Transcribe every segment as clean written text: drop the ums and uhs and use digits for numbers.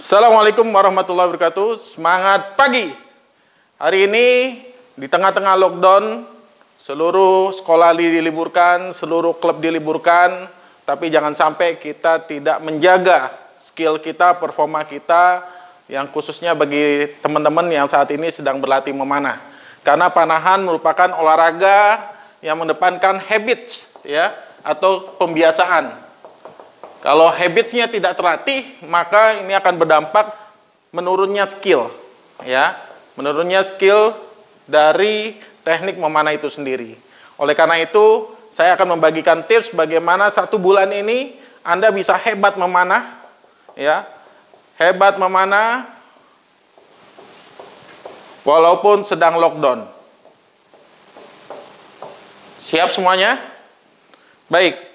Assalamualaikum warahmatullahi wabarakatuh. Semangat pagi. Hari ini di tengah-tengah lockdown, seluruh sekolah diliburkan, seluruh klub diliburkan, tapi jangan sampai kita tidak menjaga skill kita, performa kita, yang khususnya bagi teman-teman yang saat ini sedang berlatih memanah. Karena panahan merupakan olahraga yang mengedepankan habits, ya, atau pembiasaan. Kalau habitsnya tidak terlatih, maka ini akan berdampak menurunnya skill, ya, menurunnya skill dari teknik memanah itu sendiri. Oleh karena itu, saya akan membagikan tips bagaimana 1 bulan ini Anda bisa hebat memanah, ya, hebat memanah walaupun sedang lockdown. Siap semuanya? Baik.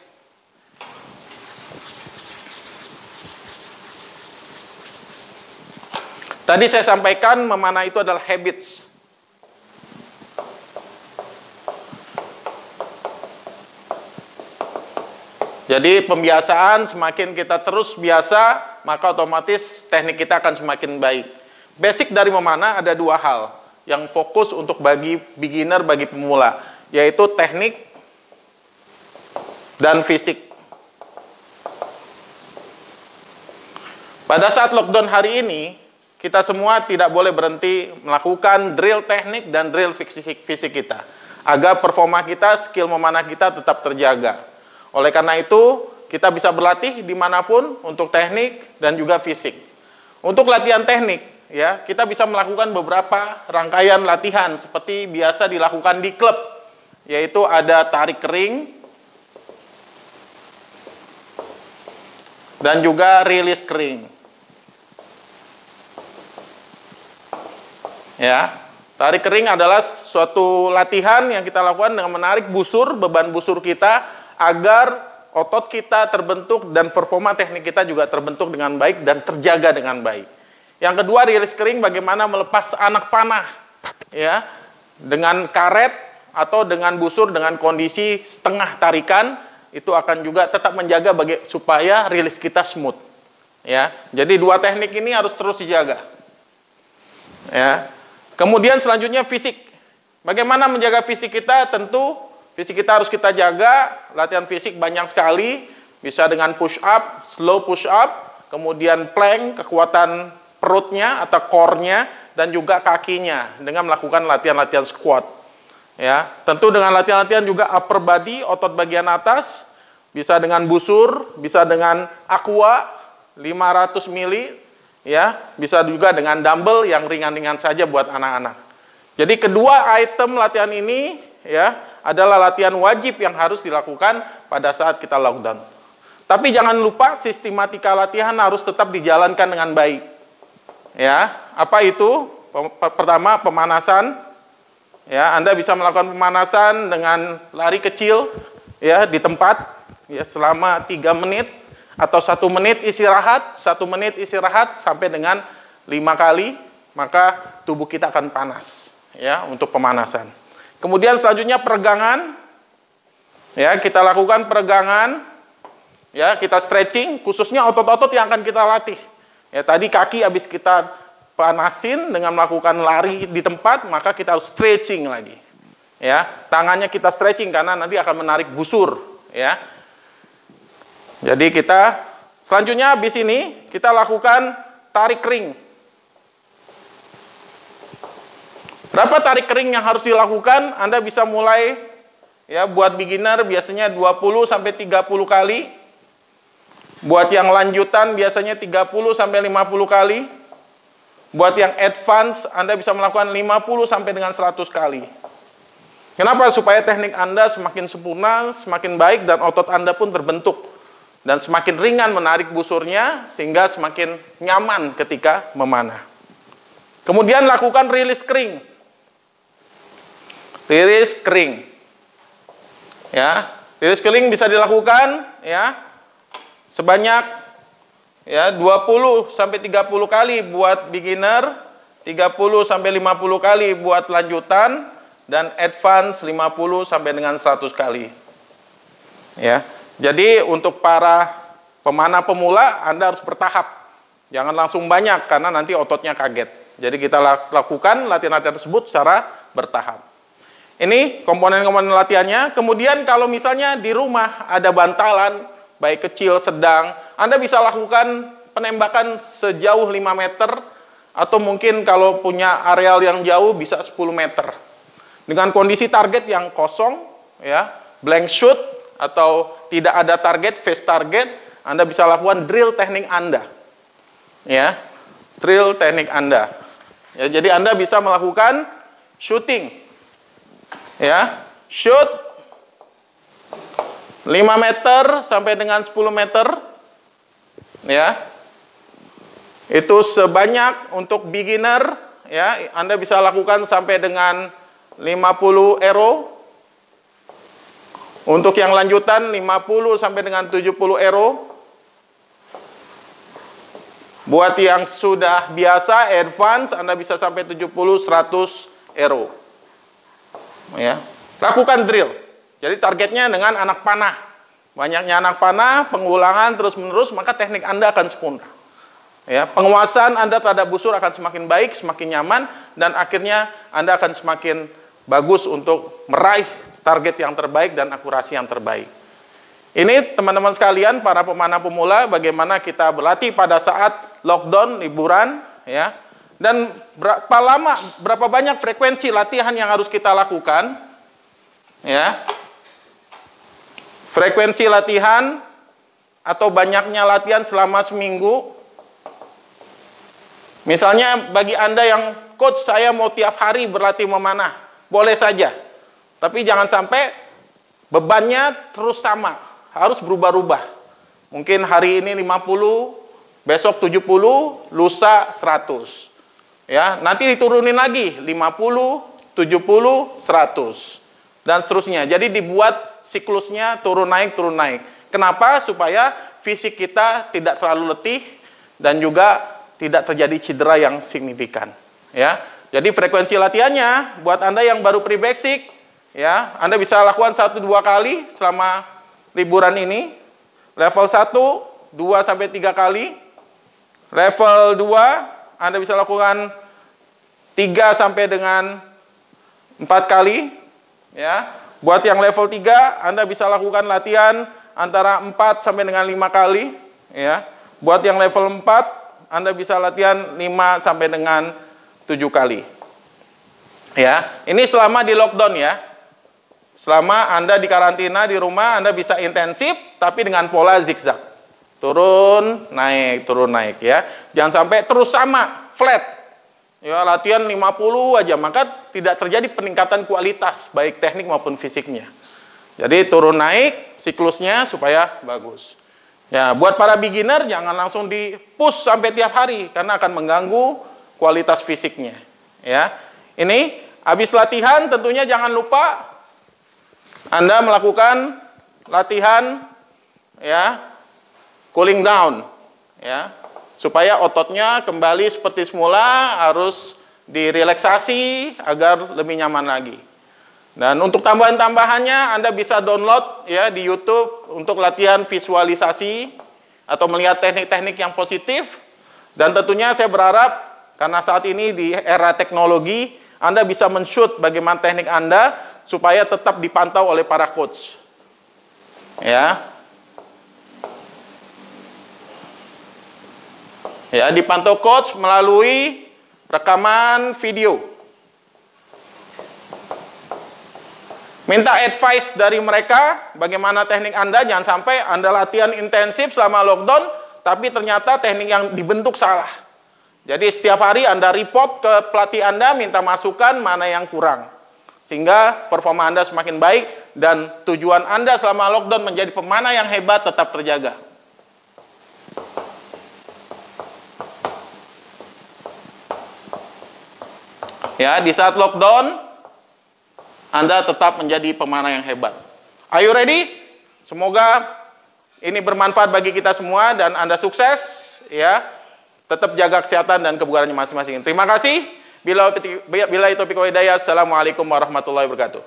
Tadi saya sampaikan memanah itu adalah habits. Jadi pembiasaan, semakin kita terus biasa, maka otomatis teknik kita akan semakin baik. Basic dari memanah ada 2 hal yang fokus untuk bagi beginner, bagi pemula, yaitu teknik dan fisik. Pada saat lockdown hari ini, kita semua tidak boleh berhenti melakukan drill teknik dan drill fisik kita, agar performa kita, skill memanah kita tetap terjaga. Oleh karena itu, kita bisa berlatih dimanapun untuk teknik dan juga fisik. Untuk latihan teknik, ya, kita bisa melakukan beberapa rangkaian latihan seperti biasa dilakukan di klub, yaitu ada tarik kering dan juga rilis kering. Ya, tarik kering adalah suatu latihan yang kita lakukan dengan menarik busur, beban busur kita, agar otot kita terbentuk dan performa teknik kita juga terbentuk dengan baik dan terjaga dengan baik. Yang kedua, rilis kering, bagaimana melepas anak panah, ya, dengan karet atau dengan busur dengan kondisi setengah tarikan, itu akan juga tetap menjaga supaya rilis kita smooth. Ya, jadi 2 teknik ini harus terus dijaga. Ya. Kemudian selanjutnya fisik. Bagaimana menjaga fisik kita? Tentu fisik kita harus kita jaga. Latihan fisik banyak sekali. Bisa dengan push up, slow push up, kemudian plank, kekuatan perutnya atau core-nya, dan juga kakinya dengan melakukan latihan-latihan squat. Ya, tentu dengan latihan-latihan juga upper body, otot bagian atas, bisa dengan busur, bisa dengan aqua 500 ml. Ya, bisa juga dengan dumbbell yang ringan-ringan saja buat anak-anak. Jadi kedua item latihan ini, ya, adalah latihan wajib yang harus dilakukan pada saat kita lockdown. Tapi jangan lupa sistematika latihan harus tetap dijalankan dengan baik. Ya, apa itu? Pertama, pemanasan. Ya, Anda bisa melakukan pemanasan dengan lari kecil, ya, di tempat, ya, selama 3 menit. Atau 1 menit istirahat, 1 menit istirahat sampai dengan 5 kali, maka tubuh kita akan panas, ya, untuk pemanasan. Kemudian selanjutnya peregangan, ya, kita lakukan peregangan, ya, kita stretching, khususnya otot-otot yang akan kita latih. Ya, tadi kaki habis kita panasin dengan melakukan lari di tempat, maka kita harus stretching lagi. Ya, tangannya kita stretching karena nanti akan menarik busur, ya. Jadi kita selanjutnya habis ini kita lakukan tarik kering. Berapa tarik kering yang harus dilakukan? Anda bisa mulai, ya, buat beginner biasanya 20 sampai 30 kali. Buat yang lanjutan biasanya 30 sampai 50 kali. Buat yang advance Anda bisa melakukan 50 sampai dengan 100 kali. Kenapa? Supaya teknik Anda semakin sempurna, semakin baik, dan otot Anda pun terbentuk. Dan semakin ringan menarik busurnya, sehingga semakin nyaman ketika memanah. Kemudian lakukan rilis kering. Rilis kering. Ya, rilis kering bisa dilakukan, ya, sebanyak, ya, 20 sampai 30 kali buat beginner, 30 sampai 50 kali buat lanjutan, dan advance 50 sampai dengan 100 kali. Ya. Jadi untuk para pemanah pemula, Anda harus bertahap. Jangan langsung banyak karena nanti ototnya kaget. Jadi kita lakukan latihan-latihan tersebut secara bertahap. Ini komponen-komponen latihannya. Kemudian kalau misalnya di rumah ada bantalan, baik kecil, sedang, Anda bisa lakukan penembakan sejauh 5 meter, atau mungkin kalau punya areal yang jauh bisa 10 meter. Dengan kondisi target yang kosong, ya, blank shoot, atau tidak ada target, face target, Anda bisa lakukan drill teknik Anda. Ya, drill teknik Anda. Ya, jadi Anda bisa melakukan shooting. Ya, shoot 5 meter sampai dengan 10 meter. Ya. Itu sebanyak untuk beginner, ya, Anda bisa lakukan sampai dengan 50 arrow. Untuk yang lanjutan 50 sampai dengan 70 arrow. Buat yang sudah biasa, advance, Anda bisa sampai 70-100 arrow. Ya. Lakukan drill. Jadi targetnya dengan anak panah. Banyaknya anak panah, pengulangan terus-menerus, maka teknik Anda akan sempurna. Ya, penguasaan Anda terhadap busur akan semakin baik, semakin nyaman, dan akhirnya Anda akan semakin bagus untuk meraih target yang terbaik dan akurasi yang terbaik. Ini teman-teman sekalian, para pemanah pemula, bagaimana kita berlatih pada saat lockdown, liburan, ya. Dan berapa banyak frekuensi latihan yang harus kita lakukan, ya. Frekuensi latihan atau banyaknya latihan selama seminggu. Misalnya bagi Anda yang coach, saya mau tiap hari berlatih memanah, boleh saja. Tapi jangan sampai bebannya terus sama, harus berubah-ubah. Mungkin hari ini 50, besok 70, lusa 100. Ya, nanti diturunin lagi 50, 70, 100 dan seterusnya. Jadi dibuat siklusnya turun naik. Kenapa? Supaya fisik kita tidak terlalu letih dan juga tidak terjadi cedera yang signifikan. Ya, jadi frekuensi latihannya buat Anda yang baru pre-basic, ya, Anda bisa lakukan 1-2 kali selama liburan ini. Level 1, 2 sampai 3 kali. Level 2, Anda bisa lakukan 3 sampai dengan 4 kali. Ya. Buat yang level 3, Anda bisa lakukan latihan antara 4 sampai dengan 5 kali. Ya. Buat yang level 4, Anda bisa latihan 5 sampai dengan 7 kali. Ya. Ini selama di lockdown ya. Selama Anda di karantina di rumah, Anda bisa intensif, tapi dengan pola zigzag. Turun, naik ya. Jangan sampai terus sama, flat. Ya, latihan 50 aja, maka tidak terjadi peningkatan kualitas, baik teknik maupun fisiknya. Jadi turun naik, siklusnya supaya bagus. Ya, buat para beginner, jangan langsung di-push sampai tiap hari, karena akan mengganggu kualitas fisiknya. Ya, ini, habis latihan tentunya jangan lupa Anda melakukan latihan, ya, cooling down, ya, supaya ototnya kembali seperti semula, harus direlaksasi agar lebih nyaman lagi. Dan untuk tambahan-tambahannya Anda bisa download ya di YouTube untuk latihan visualisasi atau melihat teknik-teknik yang positif. Dan tentunya saya berharap karena saat ini di era teknologi, Anda bisa men-shoot bagaimana teknik Anda supaya tetap dipantau oleh para coach. Ya. Ya, dipantau coach melalui rekaman video. Minta advice dari mereka bagaimana teknik Anda, jangan sampai Anda latihan intensif selama lockdown, tapi ternyata teknik yang dibentuk salah. Jadi setiap hari Anda report ke pelatih Anda, minta masukan mana yang kurang. Sehingga performa Anda semakin baik dan tujuan Anda selama lockdown menjadi pemanah yang hebat tetap terjaga. Ya, di saat lockdown, Anda tetap menjadi pemanah yang hebat. Are you ready? Semoga ini bermanfaat bagi kita semua dan Anda sukses. Ya, tetap jaga kesehatan dan kebugarannya masing-masing. Terima kasih. Billahi taufiq wal hidayah. Assalamualaikum warahmatullahi wabarakatuh.